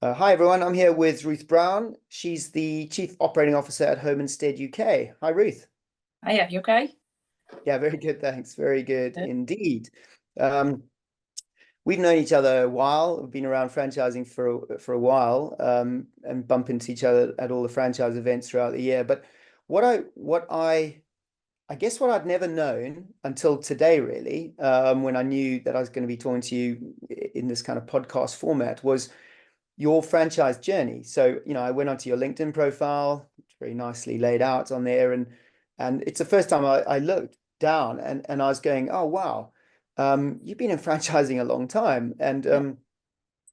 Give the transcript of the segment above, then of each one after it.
Hi everyone, I'm here with Ruth Brown. She's the Chief Operating Officer at Home Instead UK. Hi Ruth. Hiya, you okay? Yeah, very good, thanks. Very good Good. indeed. Um, we've known each other a while. We've been around franchising for a while, and bump into each other at all the franchise events throughout the year. But what I guess what I'd never known until today, really, when I knew that I was going to be talking to you in this kind of podcast format, was your franchise journey. So, I went onto your LinkedIn profile, it's very nicely laid out on there, and it's the first time I looked down and I was going, oh wow, you've been in franchising a long time, Yeah.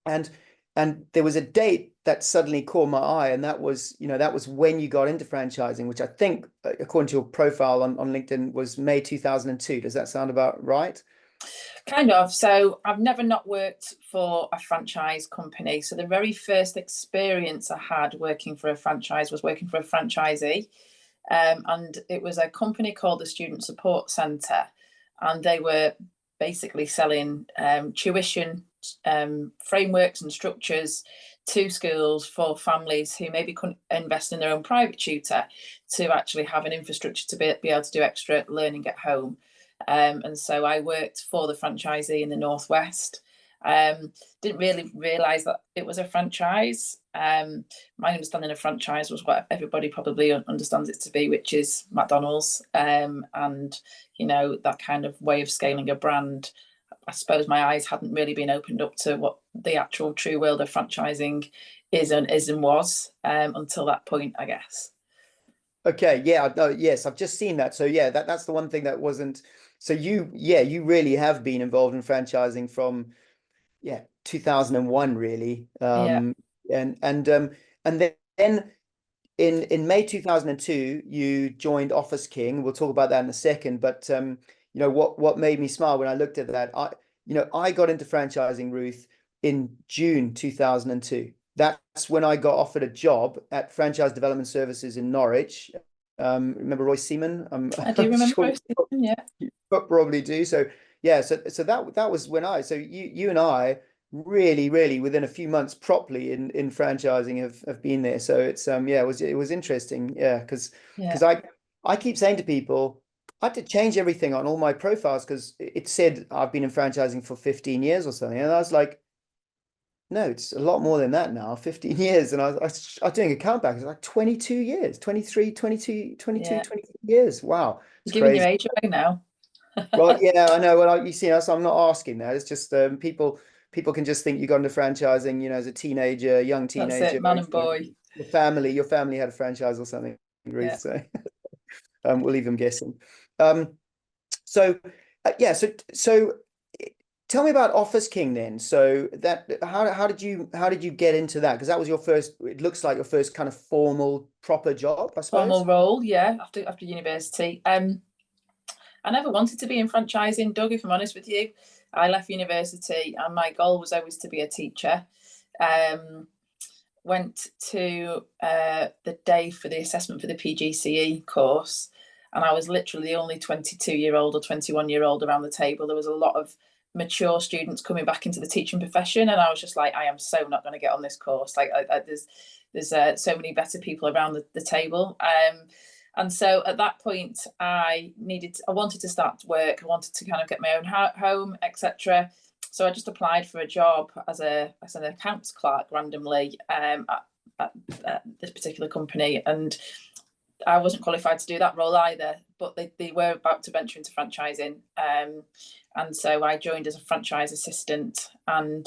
and and there was a date that suddenly caught my eye, and that was when you got into franchising, which I think, according to your profile on LinkedIn, was May 2002. Does that sound about right? Kind of. So I've never not worked for a franchise company. So the very first experience I had working for a franchise was working for a franchisee. And it was a company called the Student Support Centre. And they were basically selling tuition frameworks and structures to schools for families who maybe couldn't invest in their own private tutor to actually have an infrastructure to be able to do extra learning at home. And so I worked for the franchisee in the Northwest. Didn't really realise that it was a franchise. My understanding of franchise was what everybody probably understands it to be, which is McDonald's, and that kind of way of scaling a brand. I suppose my eyes hadn't really been opened up to what the actual true world of franchising is and was, until that point, I guess. Okay, yeah, no, yes, I've just seen that. So yeah, that's the one thing that wasn't. So you really have been involved in franchising from 2001 really. Yeah. And then in May 2002 you joined Office King. We'll talk about that in a second, but what made me smile when I looked at that, I got into franchising, Ruth, in June 2002. That's when I got offered a job at Franchise Development Services in Norwich. Remember Roy Seaman? I do I'm remember sure posting, yeah. you probably do. So yeah, so that was when you and I really within a few months properly in franchising have been there. So it's it was interesting. Yeah, Yeah. because I keep saying to people, I had to change everything on all my profiles because it said I've been in franchising for 15 years or something. And I was like, no, it's a lot more than that now, 15 years. And I was doing a count back. It's like 22 years, 23, 22, 22, Yeah. 23 years. Wow. It's You're giving your crazy. age away now. Well, yeah, I know. Well, you see, I'm not asking that. It's just people can just think you got into franchising, as a teenager, young That's teenager, it, man and boy. your family had a franchise or something, Ruth. Yeah. So we'll leave them guessing. Um, so so tell me about Office King then. So that how did you get into that? Because that was your first. It looks like your first kind of formal proper job, I Formal suppose. role, yeah, after university. I never wanted to be in franchising, Doug, if I'm honest with you. I left university and my goal was always to be a teacher. Um, Went to the day for the assessment for the PGCE course, and I was literally the only 22-year-old or 21-year-old around the table. There was a lot of mature students coming back into the teaching profession, and I was just like, I am so not going to get on this course. Like, there's so many better people around the table. And so at that point, I wanted to start work. I wanted to kind of get my own home, etc. So I just applied for a job as an accounts clerk randomly, at this particular company, and I wasn't qualified to do that role either. But they were about to venture into franchising, and so I joined as a franchise assistant and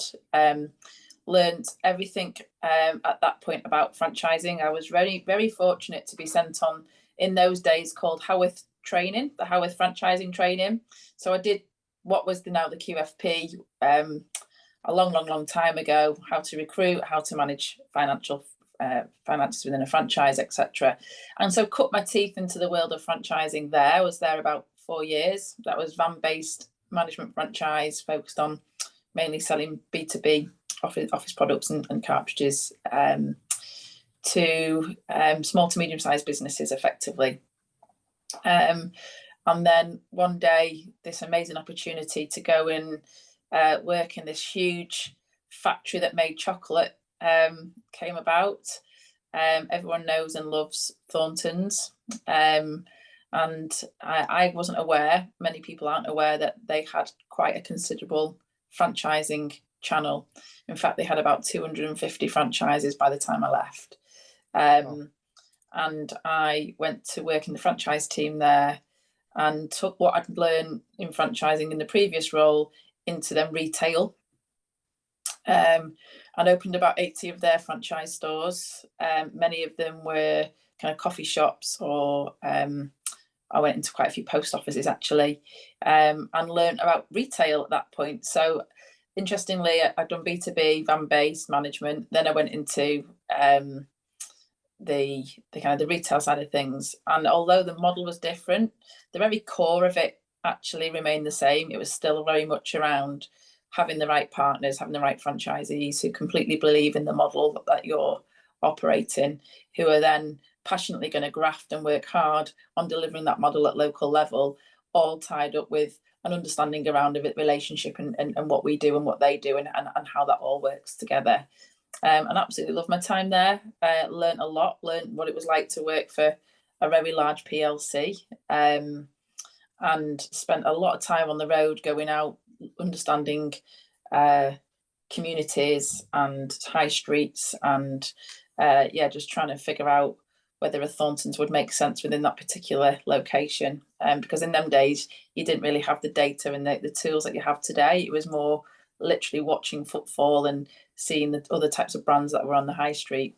learned everything at that point about franchising. I was very fortunate to be sent on, in those days, called Howarth training, the Howarth franchising training. So I did what was now the QFP, a long time ago, how to recruit, how to manage finances within a franchise, etc. And so cut my teeth into the world of franchising there. I was there about 4 years. That was van-based management franchise, focused on mainly selling B2B office products and cartridges, to small to medium-sized businesses, effectively. And then one day, this amazing opportunity to go and work in this huge factory that made chocolate, came about. Everyone knows and loves Thornton's. And I wasn't aware, many people aren't aware, that they had quite a considerable franchising channel. In fact, they had about 250 franchises by the time I left. And I went to work in the franchise team there and took what I'd learned in franchising in the previous role into then retail. And opened about 80 of their franchise stores. Many of them were kind of coffee shops, or I went into quite a few post offices actually, and learned about retail at that point. So interestingly, I'd done B2B, van-based management. Then I went into the kind of the retail side of things. And although the model was different, the very core of it actually remained the same. It was still very much around having the right partners, having the right franchisees who completely believe in the model that you're operating, who are then passionately going to graft and work hard on delivering that model at local level, all tied up with an understanding around a relationship and what we do and what they do, and how that all works together. And absolutely loved my time there. Learned a lot, learned what it was like to work for a very large PLC, and spent a lot of time on the road going out, understanding communities and high streets, and just trying to figure out whether a Thornton's would make sense within that particular location. Because in them days, you didn't really have the data and the tools that you have today. It was more literally watching footfall and seeing the other types of brands that were on the high street.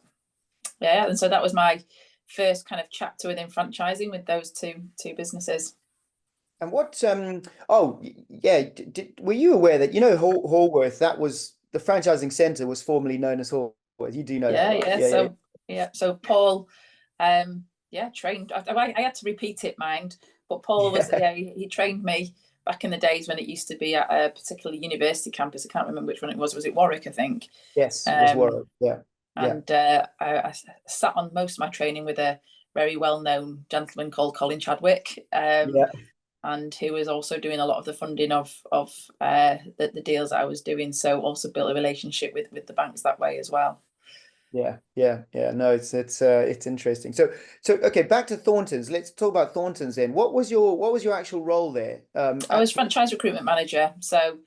Yeah, and so that was my first kind of chapter within franchising with those two businesses. And what, were you aware that, Hallworth, that was, the franchising centre was formerly known as Hallworth? You do know that, right? So Paul, trained, I had to repeat it, mind, but Paul was, he trained me back in the days when it used to be at a particular university campus. I can't remember which one it was. Was it Warwick, I think? Yes, it was Warwick, yeah. And I sat on most of my training with a very well-known gentleman called Colin Chadwick, and who was also doing a lot of the funding of the deals that I was doing. So also built a relationship with the banks that way as well. Yeah. No, it's interesting. So okay, back to Thornton's. Let's talk about Thornton's then. What was your actual role there? I was franchise recruitment manager, so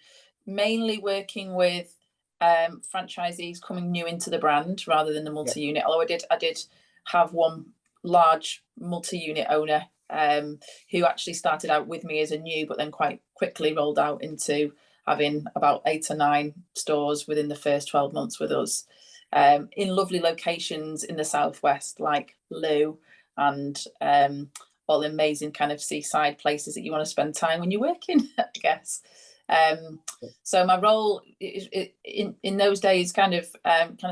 mainly working with franchisees coming new into the brand rather than the multi-unit. Although I did have one large multi-unit owner who actually started out with me as a new, but then quite quickly rolled out into having about 8 or 9 stores within the first 12 months with us. In lovely locations in the southwest, like Loo, and all the amazing kind of seaside places that you want to spend time when you're working, I guess. So my role in those days kind of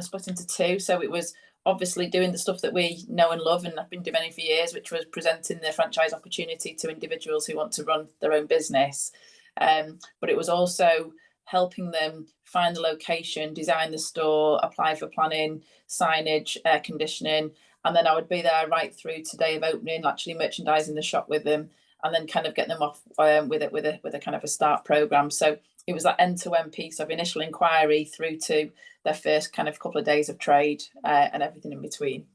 split into 2. So it was obviously doing the stuff that we know and love, and I've been doing it for years, which was presenting the franchise opportunity to individuals who want to run their own business. But it was also helping them find the location, design the store, apply for planning, signage, air conditioning, and then I would be there right through to day of opening, actually merchandising the shop with them, and then kind of getting them off with a kind of a start program. So it was that end-to-end piece of initial inquiry through to their first kind of couple of days of trade, and everything in between.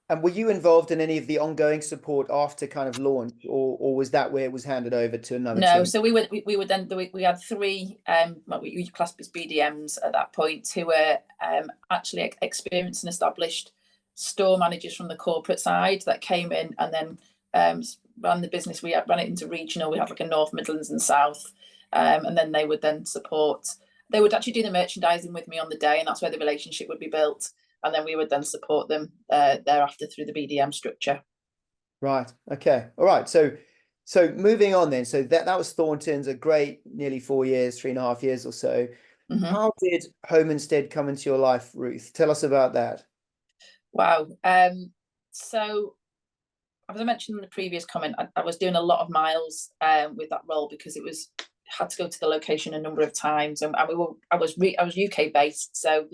And were you involved in any of the ongoing support after kind of launch, or was that where it was handed over to another team? No, so we had 3 what we classed as BDMs at that point, who were actually experienced and established store managers from the corporate side that came in and then ran the business. We ran it into regional. We had like a North, Midlands and South, and then they would then support. They would actually do the merchandising with me on the day, and that's where the relationship would be built. And then we would then support them thereafter through the BDM structure. Right. Okay. All right. So moving on then. So that was Thornton's, a great nearly 4 years, 3.5 years or so. Mm-hmm. How did Home Instead come into your life, Ruth? Tell us about that. Wow. So as I mentioned in the previous comment, I was doing a lot of miles with that role because had to go to the location a number of times, and I was UK based, so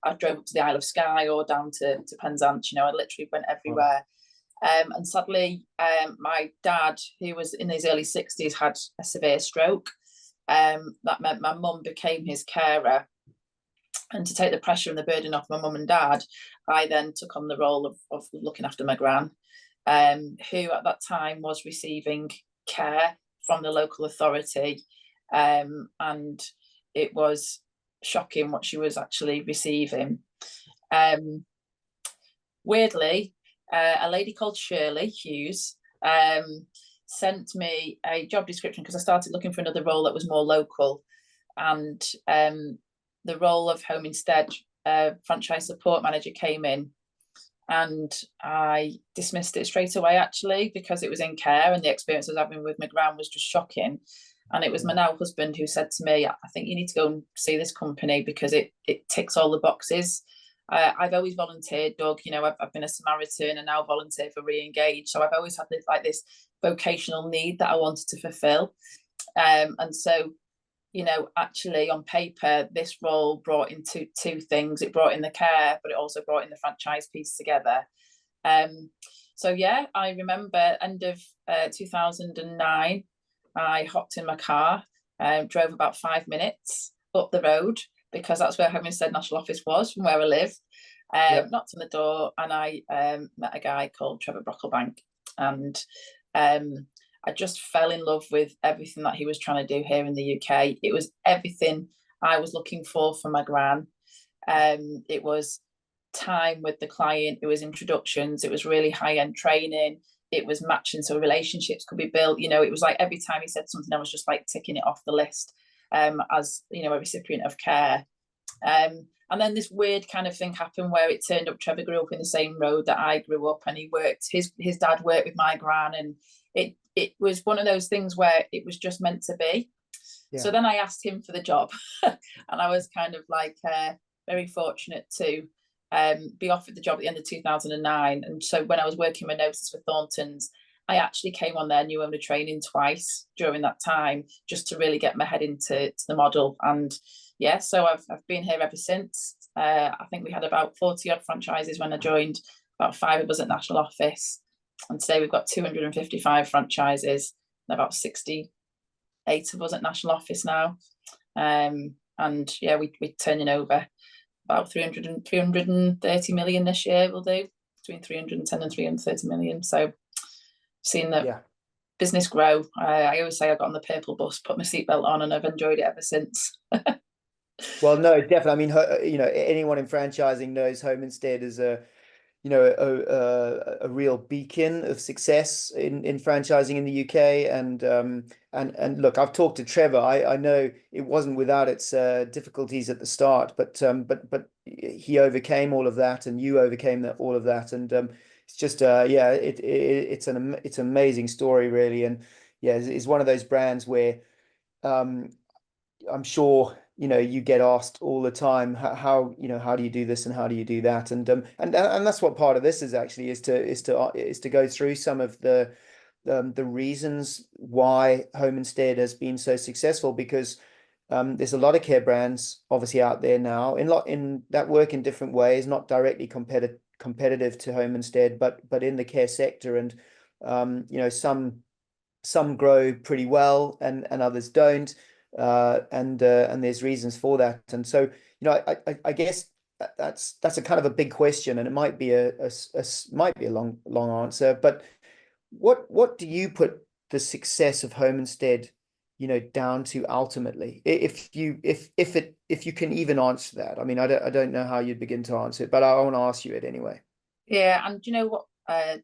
I drove up to the Isle of Skye or down to Penzance. I literally went everywhere. And sadly, my dad, who was in his early 60s, had a severe stroke. That meant my mum became his carer, And to take the pressure and the burden off my mum and dad, I then took on the role of looking after my gran, who at that time was receiving care from the local authority. And it was shocking what she was actually receiving. Weirdly, a lady called Shirley Hughes sent me a job description because I started looking for another role that was more local. And the role of Home Instead franchise support manager came in, and I dismissed it straight away, actually, because it was in care and the experience I was having with my gran was just shocking. And it was my now husband who said to me, I think you need to go and see this company because it ticks all the boxes. I've always volunteered, Doug. You know, I've been a Samaritan and now volunteer for Re-Engage. So I've always had this vocational need that I wanted to fulfill. And so, you know, actually on paper, this role brought in two things. It brought in the care, but it also brought in the franchise piece together. So yeah, I remember end of 2009, I hopped in my car, drove about 5 minutes up the road because that's where Home Instead National Office was from where I live. Knocked on the door, and I met a guy called Trevor Brocklebank, and I just fell in love with everything that he was trying to do here in the UK. It was everything I was looking for my gran. It was time with the client, it was introductions, it was really high-end training, it was matching so relationships could be built. You know, it was like every time he said something, I was just like ticking it off the list as, you know, a recipient of care. And then this weird kind of thing happened where it turned up, Trevor grew up in the same road that I grew up, and he worked, his dad worked with my gran, and it was one of those things where it was just meant to be. Yeah. So then I asked him for the job and I was kind of like very fortunate to be offered the job at the end of 2009. And so when I was working my notice for Thornton's, I actually came on their new owner training twice during that time, just to really get my head into the model. And yeah, so I've been here ever since. I think we had about 40 odd franchises when I joined, about 5 of us at national office. And today we've got 255 franchises and about 68 of us at national office now. And yeah, we're turning over about 330 million this year. We'll do between 310 and 330 million. So seeing the business grow, I always say I got on the purple bus, put my seatbelt on, and I've enjoyed it ever since. Well, no, definitely. I mean, you know, anyone in franchising knows Home Instead is a real beacon of success in franchising in the UK. And look, I've talked to Trevor. I know it wasn't without its difficulties at the start, but he overcame all of that, and you overcame all of that, and it's just it's an amazing story, really. And yeah, it's one of those brands where I'm sure, you know, you get asked all the time, how do you do this and how do you do that, and that's what part of this is actually, is to go through some of the reasons why Home Instead has been so successful, because there's a lot of care brands obviously out there now in that work in different ways, not directly competitive to Home Instead, but in the care sector, and you know, some grow pretty well and others don't. And there's reasons for that, and so, you know, I guess that's a kind of a big question, and it might be a long answer. But what do you put the success of Home Instead, you know, down to ultimately? If you can even answer that. I mean, I don't know how you'd begin to answer it, but I want to ask you it anyway. Yeah, and you know what,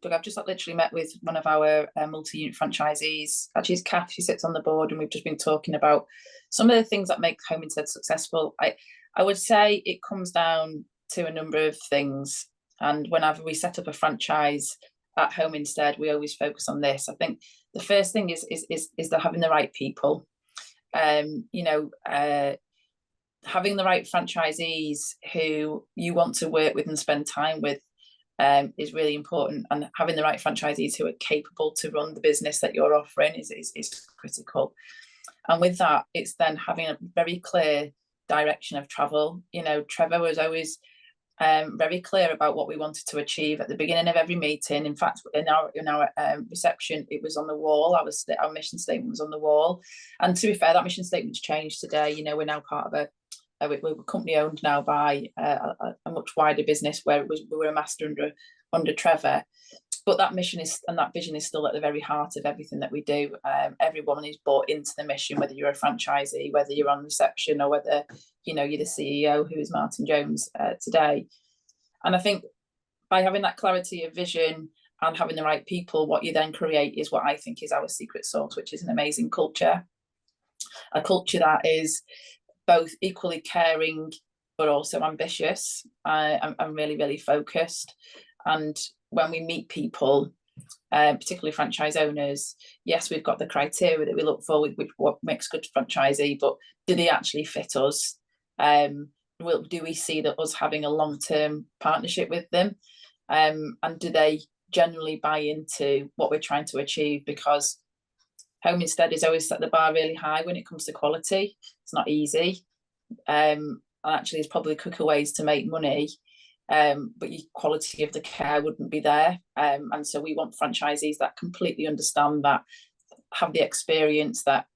Doug, I've just literally met with one of our multi-unit franchisees. Actually, it's Kath, she sits on the board, and we've just been talking about some of the things that make Home Instead successful. I would say it comes down to a number of things. And whenever we set up a franchise at Home Instead, we always focus on this. I think the first thing is that having the right people. You know, having the right franchisees who you want to work with and spend time with is really important, and having the right franchisees who are capable to run the business that you're offering is critical. And with that, it's then having a very clear direction of travel. You know, Trevor was always very clear about what we wanted to achieve at the beginning of every meeting. In fact, in our reception, it was on the wall. Our mission statement was on the wall. And to be fair, that mission statement's changed today. You know, we're now part of we're company owned now by a much wider business where we were a master under Trevor. But that mission and that vision is still at the very heart of everything that we do. Everyone is bought into the mission, whether you're a franchisee, whether you're on reception, or whether you're the CEO, who is Martin Jones today. And I think by having that clarity of vision and having the right people, what you then create is what I think is our secret sauce, which is an amazing culture. A culture that is both equally caring but also ambitious and really, really focused. And when we meet people, particularly franchise owners, yes, we've got the criteria that we look for, which what makes good franchisee, but do they actually fit us? Do we see that us having a long-term partnership with them? And do they generally buy into what we're trying to achieve? Because Home Instead has always set the bar really high when it comes to quality. It's not easy. And actually, there's probably quicker ways to make money. But your quality of the care wouldn't be there. And so we want franchisees that completely understand that, have the experience that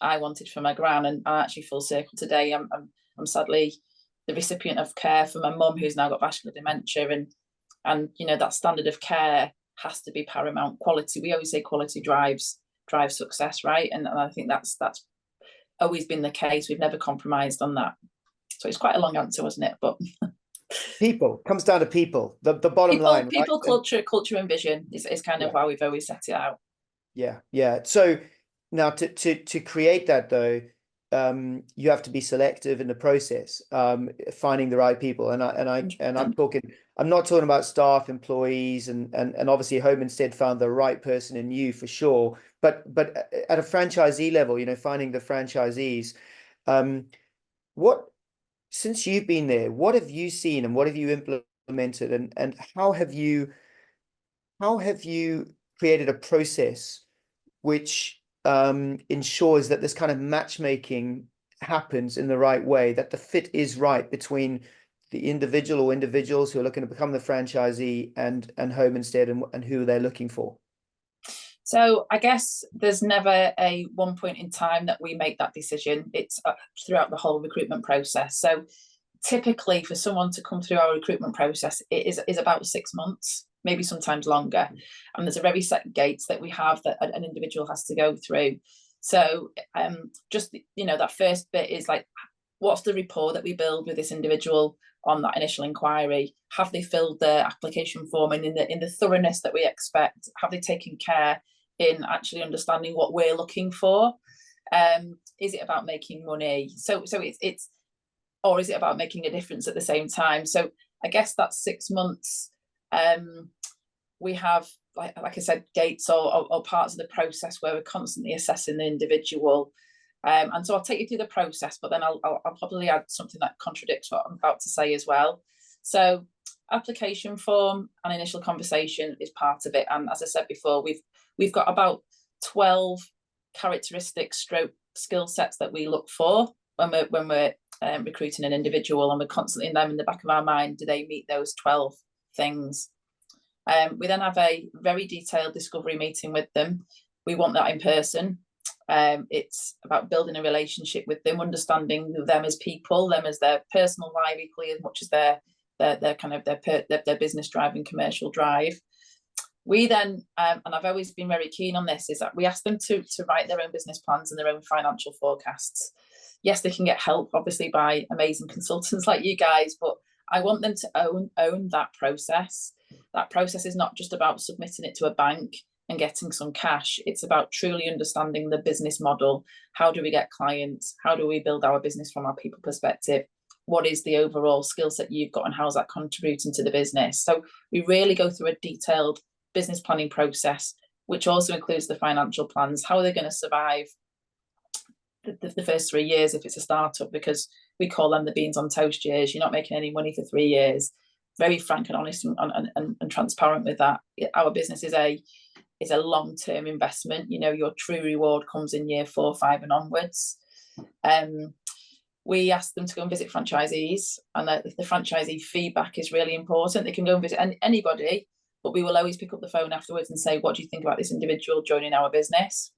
I wanted for my gran. And I'm actually full circle today. I'm sadly the recipient of care for my mum, who's now got vascular dementia. And that standard of care has to be paramount. Quality, we always say quality drives success, right? And I think that's always been the case. We've never compromised on that. So it's quite a long answer, wasn't it? But people comes down to people. The bottom line, people, right? culture, and vision is kind of why we've always set it out. Yeah. So now to create that though, you have to be selective in the process, finding the right people. And I'm not talking about staff, employees, and obviously Home Instead found the right person in you for sure. But at a franchisee level, finding the franchisees, since you've been there, what have you seen and what have you implemented, and how have you created a process which ensures that this kind of matchmaking happens in the right way, that the fit is right between the individual or individuals who are looking to become the franchisee and Home Instead and who they're looking for? So I guess there's never a one point in time that we make that decision. It's throughout the whole recruitment process. So typically for someone to come through our recruitment process, it is about 6 months, maybe sometimes longer. And there's a very set gates that we have that an individual has to go through. So just, that first bit is like, what's the rapport that we build with this individual on that initial inquiry? Have they filled the application form and in the thoroughness that we expect? Have they taken care in actually understanding what we're looking for? Is it about making money? So it's or is it about making a difference at the same time? So I guess that's 6 months. We have, like I said, gates or parts of the process where we're constantly assessing the individual. And so I'll take you through the process, but then I'll probably add something that contradicts what I'm about to say as well. So application form and initial conversation is part of it. And as I said before, we've got about 12 characteristics stroke skill sets that we look for when we're recruiting an individual, and we're constantly in the back of our mind, do they meet those 12 things? We then have a very detailed discovery meeting with them. We want that in person. It's about building a relationship with them, understanding them as people, them as their personal life equally as much as their business drive and commercial drive. We then, and I've always been very keen on this, is that we ask them to write their own business plans and their own financial forecasts. Yes, they can get help, obviously, by amazing consultants like you guys, but I want them to own that process. That process is not just about submitting it to a bank and getting some cash. It's about truly understanding the business model. How do we get clients? How do we build our business from our people perspective? What is the overall skill set you've got, and how's that contributing to the business? So we really go through a detailed business planning process, which also includes the financial plans. How are they going to survive the first 3 years if it's a startup? Because we call them the beans on toast years. You're not making any money for 3 years. Very frank and honest and transparent with that. Our business is a long-term investment. Your true reward comes in year 4, 5 and onwards. We ask them to go and visit franchisees, and the franchisee feedback is really important. They can go and visit anybody, but we will always pick up the phone afterwards and say, what do you think about this individual joining our business?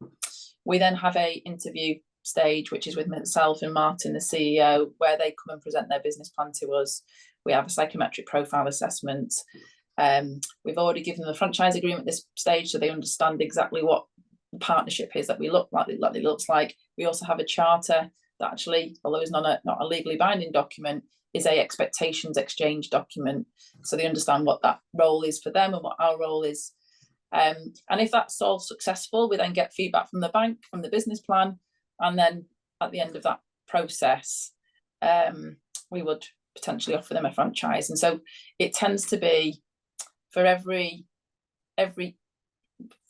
We then have a interview stage, which is with myself and Martin, the CEO, where they come and present their business plan to us. We have a psychometric profile assessment. We've already given them a franchise agreement at this stage, so they understand exactly what the partnership is that we look like, it looks like. We also have a charter that actually, although it's not a legally binding document, is a expectations exchange document. So they understand what that role is for them and what our role is. And if that's all successful, we then get feedback from the bank, from the business plan, and then at the end of that process, we would potentially offer them a franchise. And so it tends to be for every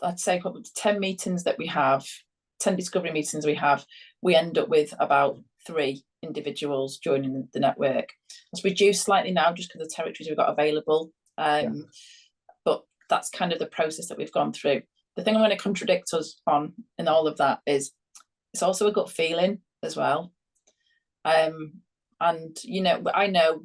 I'd say probably 10 meetings that we have, 10 discovery meetings we have, we end up with about 3 individuals joining the network. It's reduced slightly now just because of the territories we've got available. But that's kind of the process that we've gone through. The thing I'm going to contradict us on in all of that is it's also a gut feeling as well. And, you know,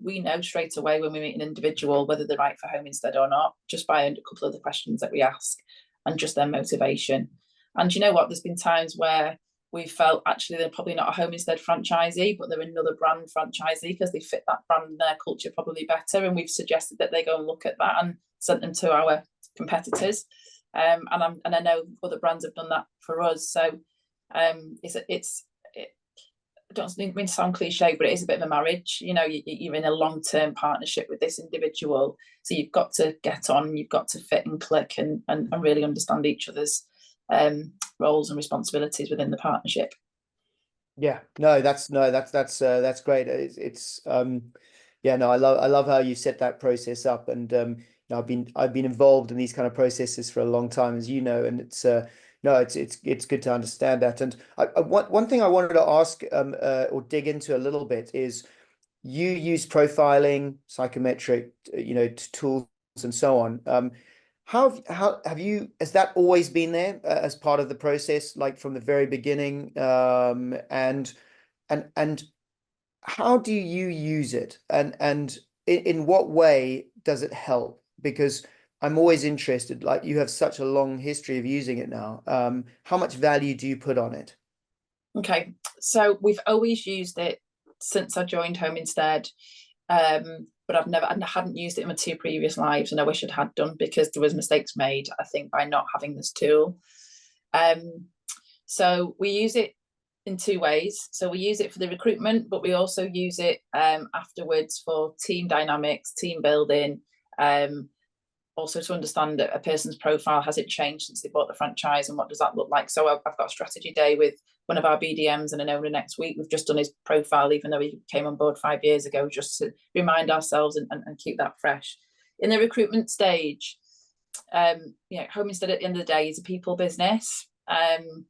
we know straight away when we meet an individual whether they're right for Home Instead or not, just by a couple of the questions that we ask and just their motivation. And you know what, there's been times where we felt actually they're probably not a Home Instead franchisee, but they're another brand franchisee because they fit that brand and their culture probably better. And we've suggested that they go and look at that and sent them to our competitors. And I know other brands have done that for us. So I don't mean to sound cliche, but it is a bit of a marriage. You know, you're in a long-term partnership with this individual, so you've got to get on, you've got to fit and click and really understand each other's roles and responsibilities within the partnership. Yeah, no, that's great. I love how you set that process up, and I've been involved in these kind of processes for a long time, as you know, and it's good to understand that. And one thing I wanted to ask or dig into a little bit is you use profiling, psychometric, tools and so on. Has that always been there as part of the process, like from the very beginning? And how do you use it? And in what way does it help? Because I'm always interested, like you have such a long history of using it now. How much value do you put on it? Okay, so we've always used it since I joined Home Instead, but I hadn't used it in my 2 previous lives, and I wish I'd had done because there was mistakes made, I think, by not having this tool. So we use it in 2 ways. So we use it for the recruitment, but we also use it afterwards for team dynamics, team building, also to understand that a person's profile, has it changed since they bought the franchise and what does that look like? So I've got a strategy day with one of our BDMs and an owner next week. We've just done his profile, even though he came on board 5 years ago, just to remind ourselves and keep that fresh. In the recruitment stage, Home Instead at the end of the day is a people business. And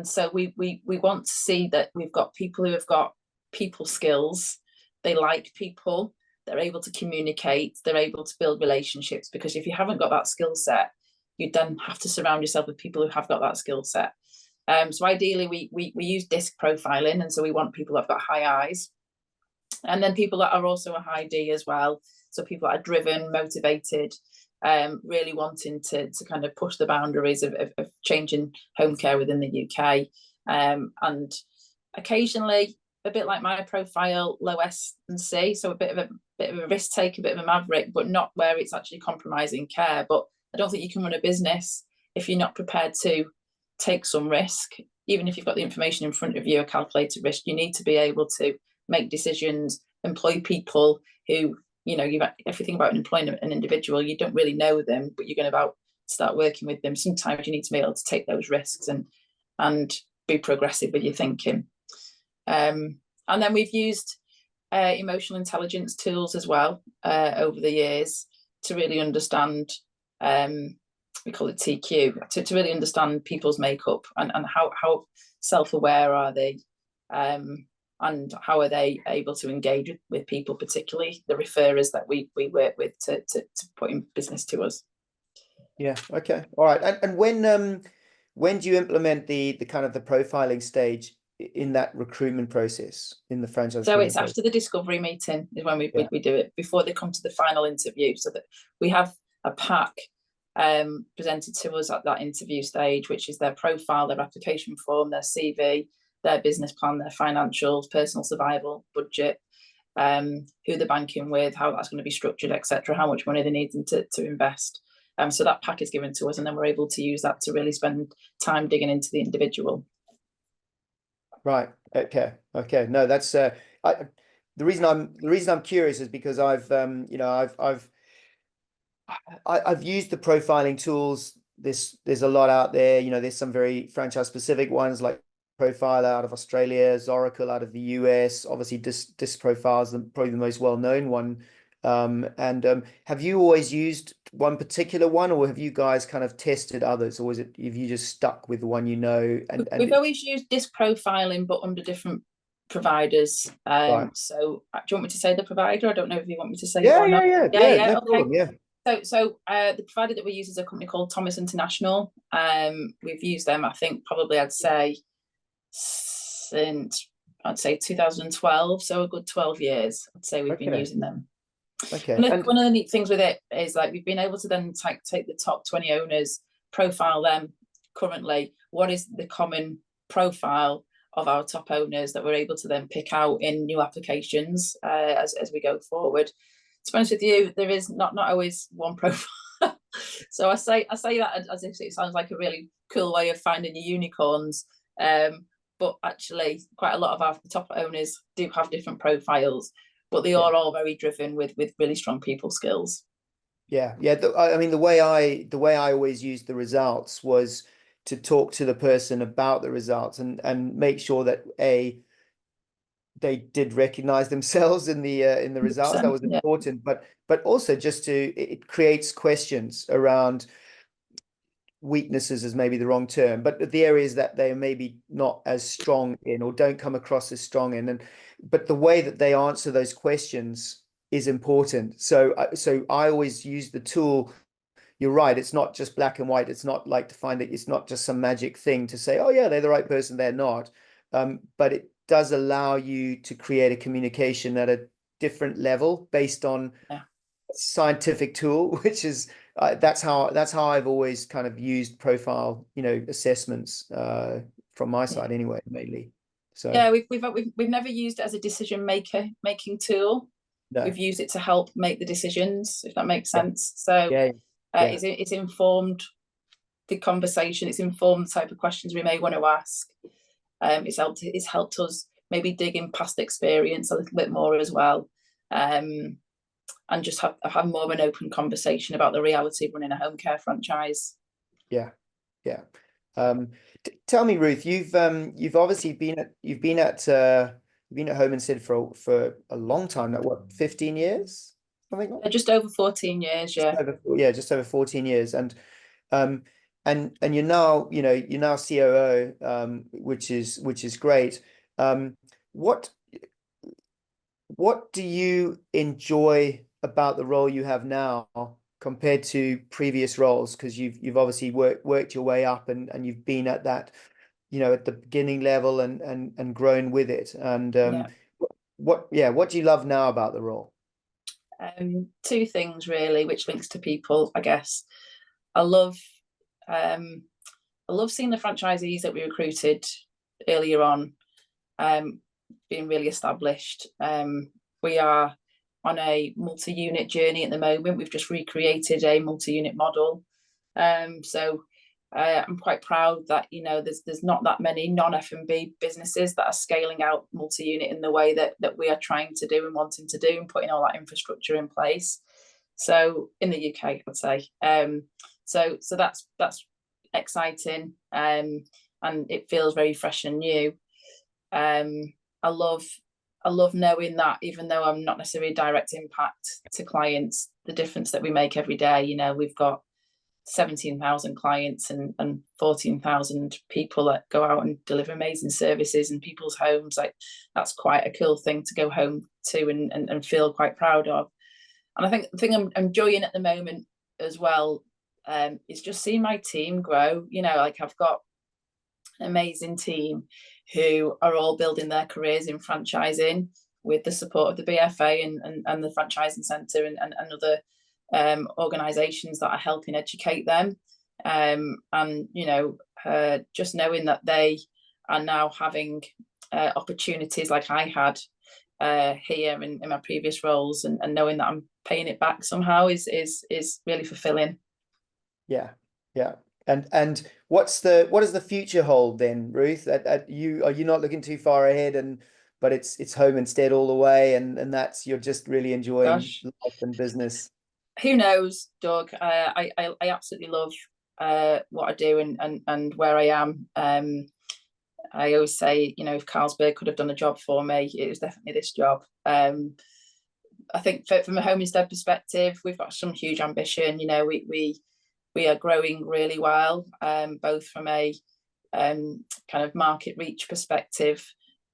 so we want to see that we've got people who have got people skills. They like people. They're able to communicate, they're able to build relationships, because if you haven't got that skill set, you then have to surround yourself with people who have got that skill set. So ideally we use disc profiling, and so we want people that have got high eyes, and then people that are also a high D as well. So people that are driven, motivated, really wanting to kind of push the boundaries of changing home care within the UK. And occasionally, a bit like my profile, low S and C, so a bit of a risk taker, a bit of a maverick, but not where it's actually compromising care. But I don't think you can run a business if you're not prepared to take some risk. Even if you've got the information in front of you, a calculated risk, you need to be able to make decisions, employ people who, if you think about employing an individual, you don't really know them, but you're going to start working with them. Sometimes you need to be able to take those risks and be progressive with your thinking. And then we've used emotional intelligence tools as well over the years to really understand, we call it TQ, to really understand people's makeup and how self-aware are they, and how are they able to engage with people, particularly the referrers that we work with to put in business to us. Yeah, okay, all right. And when do you implement the kind of the profiling stage in that recruitment process, in the franchise? So it's after the discovery meeting is when we do it, before they come to the final interview, so that we have a pack presented to us at that interview stage, which is their profile, their application form, their CV, their business plan, their financials, personal survival, budget, who they're banking with, how that's going to be structured, etc., how much money they need to invest. So that pack is given to us, and then we're able to use that to really spend time digging into the individual. Right. Okay. No, that's the reason I'm curious is because I've used the profiling tools. There's a lot out there. There's some very franchise specific ones like Profiler out of Australia, Zoracle out of the US. Obviously, Disc Profile is probably the most well known one. Have you always used one particular one, or have you guys kind of tested others, or have you just stuck with the one you know? And we've always used disc profiling, but under different providers. Right. So do you want me to say the provider? I don't know if you want me to say Yeah, it or not. no Okay. problem, yeah. So the provider that we use is a company called Thomas International. We've used them, I think, probably I'd say since 2012, so a good 12 years. I'd say we've been using them. Okay. And one of the neat things with it is like we've been able to then take the top 20 owners, profile them currently. What is the common profile of our top owners that we're able to then pick out in new applications as we go forward? To be honest with you, there is not always one profile. So I say that as if it sounds like a really cool way of finding your unicorns. But actually, quite a lot of our top owners do have different profiles, but they are all very driven with really strong people skills. Yeah. I mean, the way I always used the results was to talk to the person about the results and make sure that they did recognize themselves in the results. That was important, but also it creates questions around weaknesses is maybe the wrong term, but the areas that they're maybe not as strong in or don't come across as strong in, but the way that they answer those questions is important. So I always use the tool. You're right, it's not just black and white. It's not like to find it. It's not just some magic thing to say, oh yeah, they're the right person, they're not. But it does allow you to create a communication at a different level based on a scientific tool, which is that's how I've always kind of used profile, assessments from my side anyway, mainly. So yeah, we've never used it as a decision making tool. No. We've used it to help make the decisions, if that makes sense. So it's informed the conversation. It's informed the type of questions we may want to ask. It's helped us maybe dig in past experience a little bit more as well, and just have more of an open conversation about the reality of running a home care franchise. Yeah. Tell me, Ruth, you've obviously been at Home and Sid for a long time now. What, 15 years? Something like that? Just over 14 years. Just over 14 years, and you're now COO, which is great. What do you enjoy about the role you have now compared to previous roles? Because you've obviously worked your way up and you've been at that, at the beginning level and grown with it. And what do you love now about the role? Two things really, which links to people, I guess. I love seeing the franchisees that we recruited earlier on being really established. We are on a multi-unit journey at the moment. We've just recreated a multi-unit model. So I'm quite proud that there's not that many non-F&B businesses that are scaling out multi-unit in the way that we are trying to do and wanting to do, and putting all that infrastructure in place. So in the UK, I'd say. So that's exciting, and it feels very fresh and new. I love knowing that even though I'm not necessarily a direct impact to clients, the difference that we make every day. We've got 17,000 clients and 14,000 people that go out and deliver amazing services in people's homes. Like, that's quite a cool thing to go home to and feel quite proud of. And I think the thing I'm enjoying at the moment as well is just seeing my team grow. I've got an amazing team who are all building their careers in franchising with the support of the BFA and the Franchising Centre and other organisations that are helping educate them. Just knowing that they and now having opportunities like I had here in my previous roles, and knowing that I'm paying it back somehow is really fulfilling. Yeah, yeah. And what does the future hold then, Ruth? Are you not looking too far ahead, and but it's home instead all the way, and that's you're just really enjoying Gosh, life and business. who knows, Doug? I absolutely love what I do and where I am. I always say, you know, if Carlsberg could have done a job for me, it was definitely this job. I think from a home instead perspective, we've got some huge ambition. You know, we are growing really well, both from a kind of market reach perspective,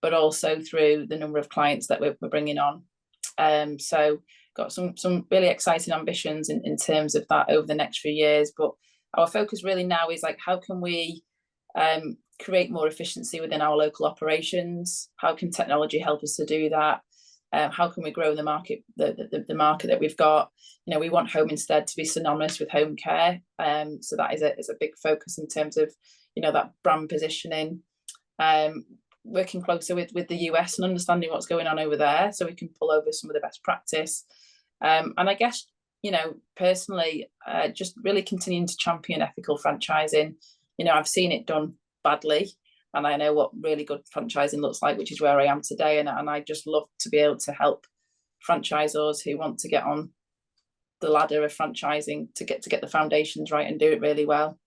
but also through the number of clients that we're bringing on. So got some really exciting ambitions in terms of that over the next few years. But our focus really now is like, how can we create more efficiency within our local operations? How can technology help us to do that? How can we grow the market, the market that we've got? You know, we want home instead to be synonymous with home care. So that is a big focus in terms of, you know, that brand positioning. Working closer with the US and understanding what's going on over there, so we can pull over some of the best practice. And I guess, you know, personally, just really continuing to champion ethical franchising. You know, I've seen it done badly, and I know what really good franchising looks like, which is where I am today. And I just love to be able to help franchisors who want to get on the ladder of franchising to get the foundations right and do it really well.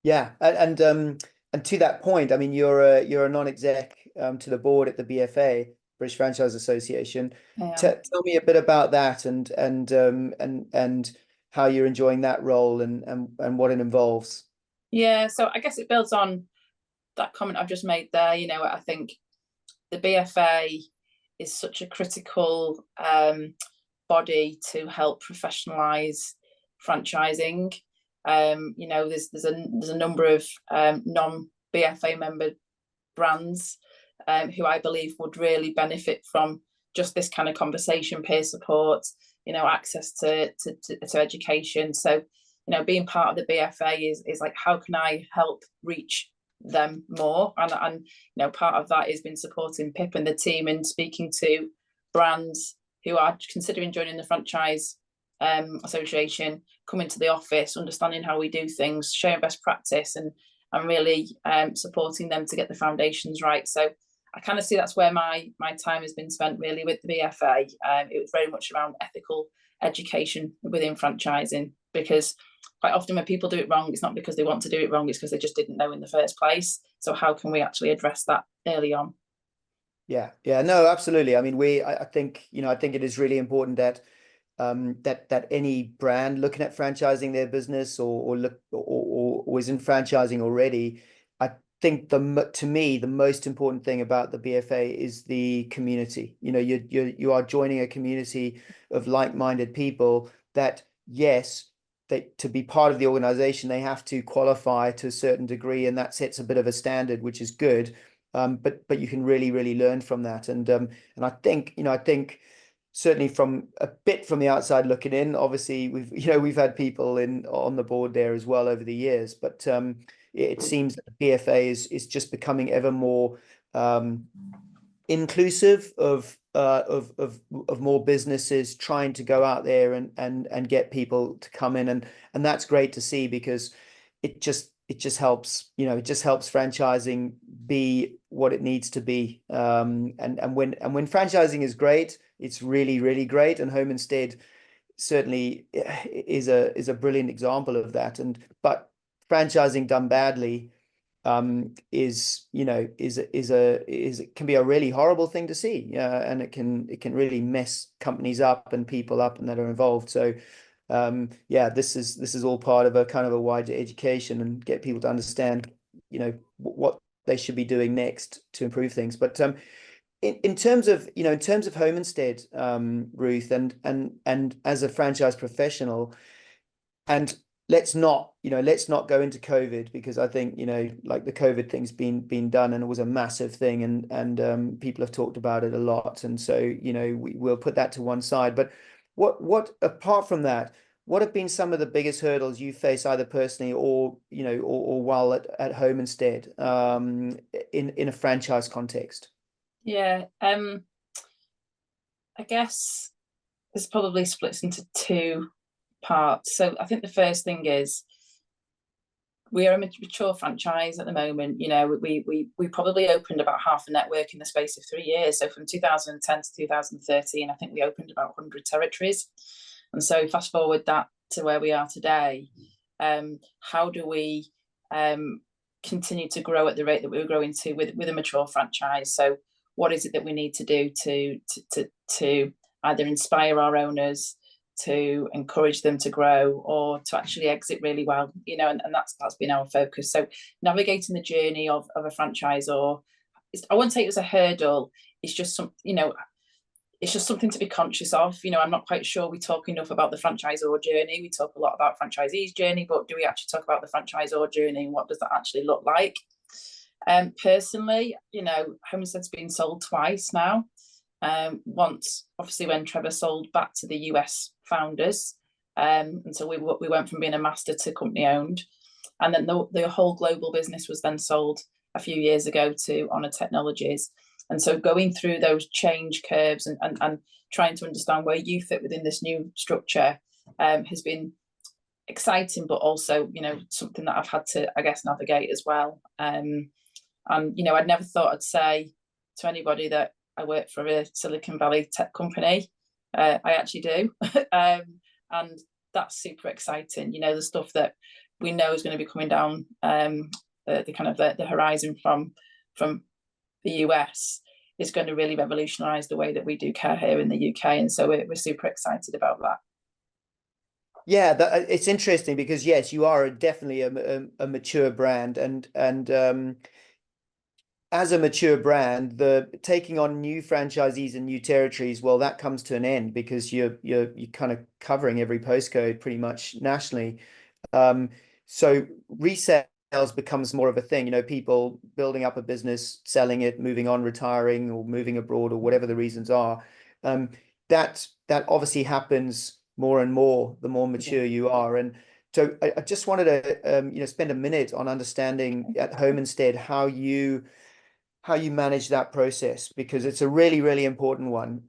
Yeah, and to that point, I mean, you're a non-exec to the board at the BFA, British Franchise Association. Tell me a bit about that, and how you're enjoying that role, and what it involves. Yeah, so I guess it builds on that comment I've just made there. You know, I think the BFA is such a critical body to help professionalize franchising. You know, there's a number of non-BFA member brands who I believe would really benefit from just this kind of conversation, peer support, you know, access to education. So, you know, being part of the BFA is like, how can I help reach them more? And you know, part of that has been supporting Pip and the team and speaking to brands who are considering joining the franchise association, coming to the office, understanding how we do things, sharing best practice, and really supporting them to get the foundations right. So I kind of see that's where my time has been spent really with the BFA. It was very much around ethical education within franchising, because quite often when people do it wrong, it's not because they want to do it wrong, it's because they just didn't know in the first place. So how can we actually address that early on? Yeah, no, absolutely. I mean, I think, you know, I think it is really important that that any brand looking at franchising their business, or is in franchising already, I think to me the most important thing about the BFA is the community. You know, you are joining a community of like-minded people that, yes, to be part of the organization, they have to qualify to a certain degree, and that sets a bit of a standard, which is good. But you can really learn from that, and I think, you know, I think certainly from the outside looking in, obviously we've had people on the board there as well over the years, but it seems that the BFA is just becoming ever more inclusive of more businesses trying to go out there and get people to come in, and that's great to see, because it just helps, you know, it just helps franchising be what it needs to be. And when franchising is great, it's really great, and Home Instead certainly is a brilliant example of that. But franchising done badly is, you know, it can be a really horrible thing to see, and it can really mess companies up and people up and that are involved. So yeah, this is all part of a kind of a wider education and get people to understand, you know, what they should be doing next to improve things. But in terms of, you know, in terms of Home Instead, Ruth, and as a franchise professional, and let's not go into COVID, because I think, you know, like the COVID thing's been done, and it was a massive thing, and people have talked about it a lot, and so, you know, we'll put that to one side. But what apart from that, what have been some of the biggest hurdles you face either personally or, or while at home instead, in a franchise context? Yeah, I guess there's probably splits into two parts. So I think the first thing is we are a mature franchise at the moment. We probably opened about half a network in the space of 3 years. So from 2010 to 2013, I think we opened about 100 territories. And so fast forward that to where we are today, how do we continue to grow at the rate that we were growing to with a mature franchise? So what is it that we need to do to either inspire our owners, to encourage them to grow, or to actually exit really well, and that's been our focus. So navigating the journey of a franchisor, I wouldn't say it was a hurdle. It's just it's just something to be conscious of. I'm not quite sure we talk enough about the franchisor journey. We talk a lot about franchisees' journey, but do we actually talk about the franchisor journey and what does that actually look like? Personally, Homestead's been sold twice now. Once, obviously, when Trevor sold back to the US founders, and so we went from being a master to company owned, and then the whole global business was then sold a few years ago to Honor Technologies. And so going through those change curves and trying to understand where you fit within this new structure has been exciting, but also something that I've had to, I guess, navigate as well. And I'd never thought I'd say to anybody that I work for a Silicon Valley tech company. I actually do. And that's super exciting. The stuff that we know is going to be coming down the kind of the horizon from the US is going to really revolutionize the way that we do care here in the UK. And so we're super excited about that. Yeah, it's interesting because yes, you are definitely a mature brand, and as a mature brand, the taking on new franchisees and new territories, well, that comes to an end because you're kind of covering every postcode pretty much nationally. So resales becomes more of a thing, people building up a business, selling it, moving on, retiring, or moving abroad, or whatever the reasons are. That obviously happens more and more the more mature you are. And so I just wanted to spend a minute on understanding at home instead how you manage that process, because it's a really, really important one,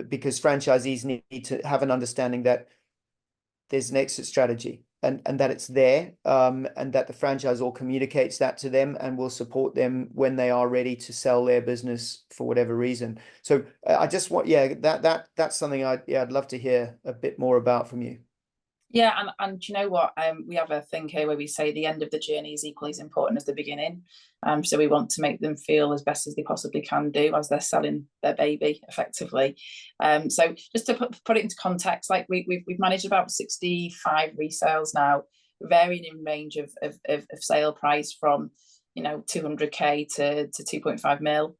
because franchisees need to have an understanding that there's an exit strategy and that it's there, and that the franchisor communicates that to them and will support them when they are ready to sell their business for whatever reason. So I just want, that's something I'd love to hear a bit more about from you. Yeah, and do you know what? We have a thing here where we say the end of the journey is equally as important as the beginning. So we want to make them feel as best as they possibly can do as they're selling their baby, effectively. So just to put it into context, like we've managed about 65 resales now, varying in range of sale price from 200K to 2.5 mil.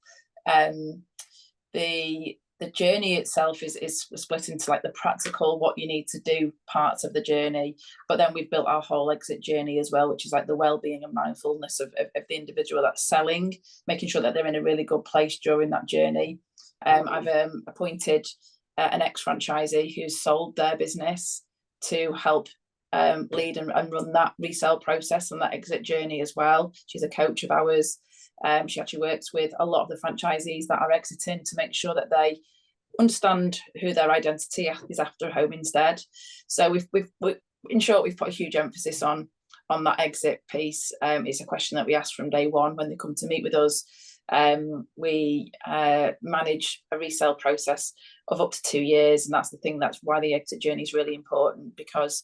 The journey itself is split into like the practical, what you need to do parts of the journey, but then we've built our whole exit journey as well, which is like the well-being and mindfulness of the individual that's selling, making sure that they're in a really good place during that journey. I've appointed an ex-franchisee who's sold their business to help lead and run that resale process and that exit journey as well. She's a coach of ours. She actually works with a lot of the franchisees that are exiting to make sure that they understand who their identity is after Homestead. So we've in short, we've put a huge emphasis on that exit piece. It's a question that we ask from day one when they come to meet with us. We manage a resale process of up to 2 years, and that's the thing. That's why the exit journey is really important, because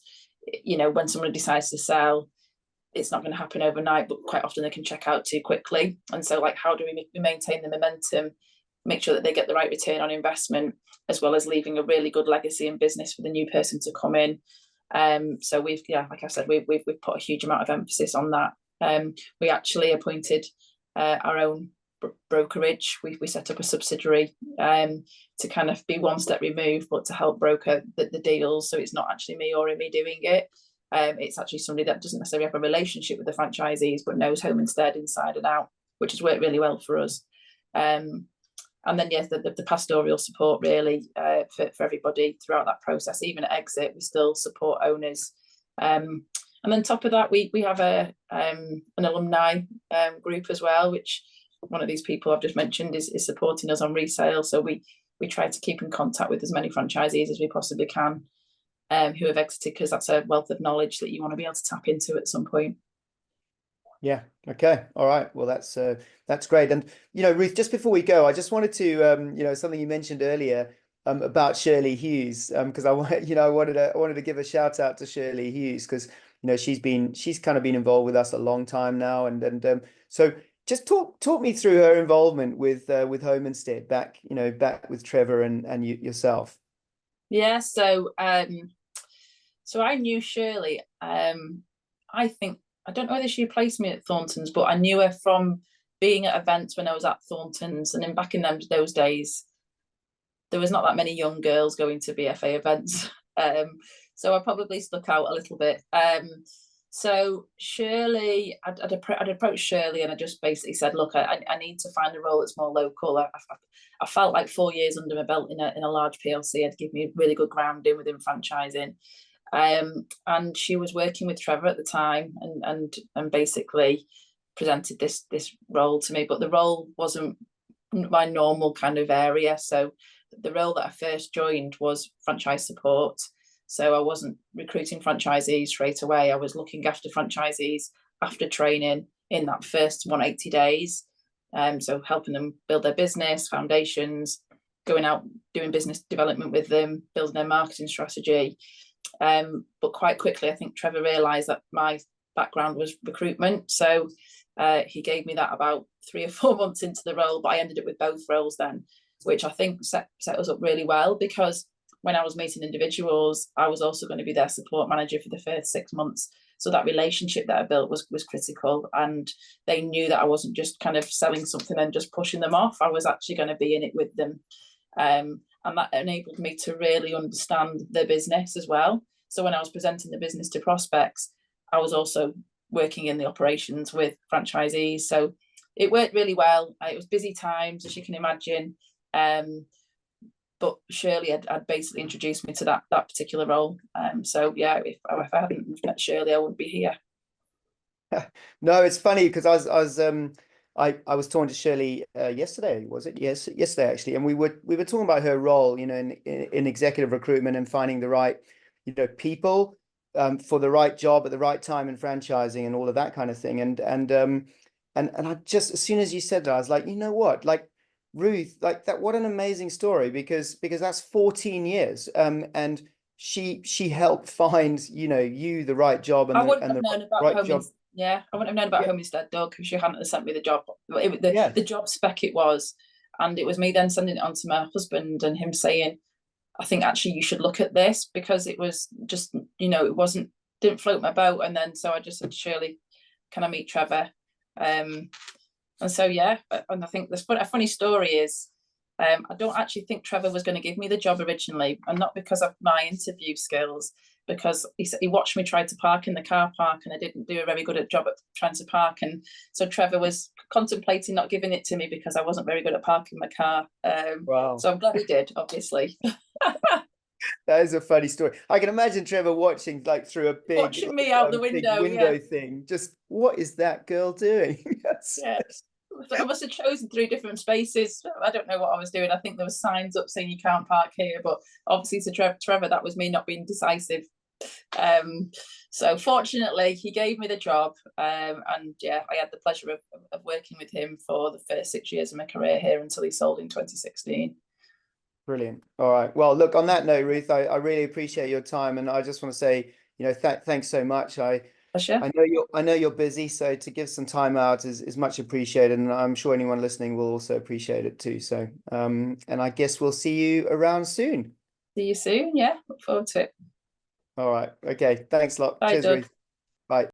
when someone decides to sell, it's not going to happen overnight, but quite often they can check out too quickly. And so, like, how do we maintain the momentum, make sure that they get the right return on investment, as well as leaving a really good legacy in business for the new person to come in? So we've, like I said, we've put a huge amount of emphasis on that. We actually appointed our own brokerage. We set up a subsidiary to kind of be one step removed, but to help broker the deals. So it's not actually me or Amy doing it. It's actually somebody that doesn't necessarily have a relationship with the franchisees, but knows Homestead inside and out, which has worked really well for us. And And then, yes, the pastoral support really for everybody throughout that process. Even at exit, we still support owners. And then top of that, we have an alumni group as well, which one of these people I've just mentioned is supporting us on resale. So we try to keep in contact with as many franchisees as we possibly can who have exited, because that's a wealth of knowledge that you want to be able to tap into at some point. Yeah. Okay. All right. Well, that's great. And Ruth, just before we go, I just wanted to something you mentioned earlier about Shirley Hughes, because I wanted to give a shout out to Shirley Hughes, because she's kind of been involved with us a long time now, and so just talk me through her involvement with Home Instead back with Trevor and yourself. Yeah. So I knew Shirley. I don't know whether she placed me at Thornton's, but I knew her from being at events when I was at Thornton's. And then back in those days, there was not that many young girls going to BFA events. So I probably stuck out a little bit. So Shirley, I'd approached Shirley and I just basically said, look, I need to find a role that's more local. I felt like 4 years under my belt in a large PLC had given me really good grounding within franchising. And she was working with Trevor at the time and basically presented this role to me, but the role wasn't my normal kind of area. So the role that I first joined was franchise support. So I wasn't recruiting franchisees straight away. I was looking after franchisees after training in that first 180 days. So helping them build their business foundations, going out, doing business development with them, building their marketing strategy. But quite quickly, I think Trevor realised that my background was recruitment. So he gave me that about 3 or 4 months into the role, but I ended up with both roles then, which I think set us up really well, because when I was meeting individuals, I was also going to be their support manager for the first 6 months. So that relationship that I built was critical, and they knew that I wasn't just kind of selling something and just pushing them off. I was actually going to be in it with them. And that enabled me to really understand the business as well. So when I was presenting the business to prospects, I was also working in the operations with franchisees. So it worked really well. It was busy times, as you can imagine. But Shirley had basically introduced me to that particular role. So yeah, if I hadn't met Shirley, I wouldn't be here. No, it's funny because I was talking to Shirley yesterday, was it? Yes, yesterday actually, and we were talking about her role, in executive recruitment and finding the right, people for the right job at the right time in franchising and all of that kind of thing. And I just, as soon as you said that, I was like, you know what, like Ruth, like that, what an amazing story, because that's 14 years. And she helped find, you the right job and I wouldn't have the known about right Home job. Yeah, I wouldn't have known about Yeah. Home Instead, Doug, if she hadn't sent me the job. Yes. The job spec it was, and it was me then sending it on to my husband and him saying, I think actually you should look at this, because it was just, it didn't float my boat. And then so I just said, Shirley, can I meet Trevor? And so yeah, and I think a funny story is, I don't actually think Trevor was going to give me the job originally, and not because of my interview skills, because he watched me try to park in the car park and I didn't do a very good job at trying to park, and so Trevor was contemplating not giving it to me because I wasn't very good at parking my car. Wow. So I'm glad he did, obviously. That is a funny story. I can imagine Trevor watching like through a big, Watching me out the window, window thing. Just, what is that girl doing? Yeah. So I must have chosen 3 different spaces. I don't know what I was doing. I think there were signs up saying you can't park here, but obviously to Trevor, that was me not being decisive. So fortunately, he gave me the job, and yeah, I had the pleasure of working with him for the first 6 years of my career here until he sold in 2016. Brilliant. All right. Well, look, on that note, Ruth, I really appreciate your time, and I just want to say, thanks so much. Pleasure. I know you're busy, so to give some time out is much appreciated, and I'm sure anyone listening will also appreciate it too. So, and I guess we'll see you around soon. See you soon. Yeah, look forward to it. All right. Okay. Thanks a lot. Bye, Cheers, Doug. Ruth. Bye.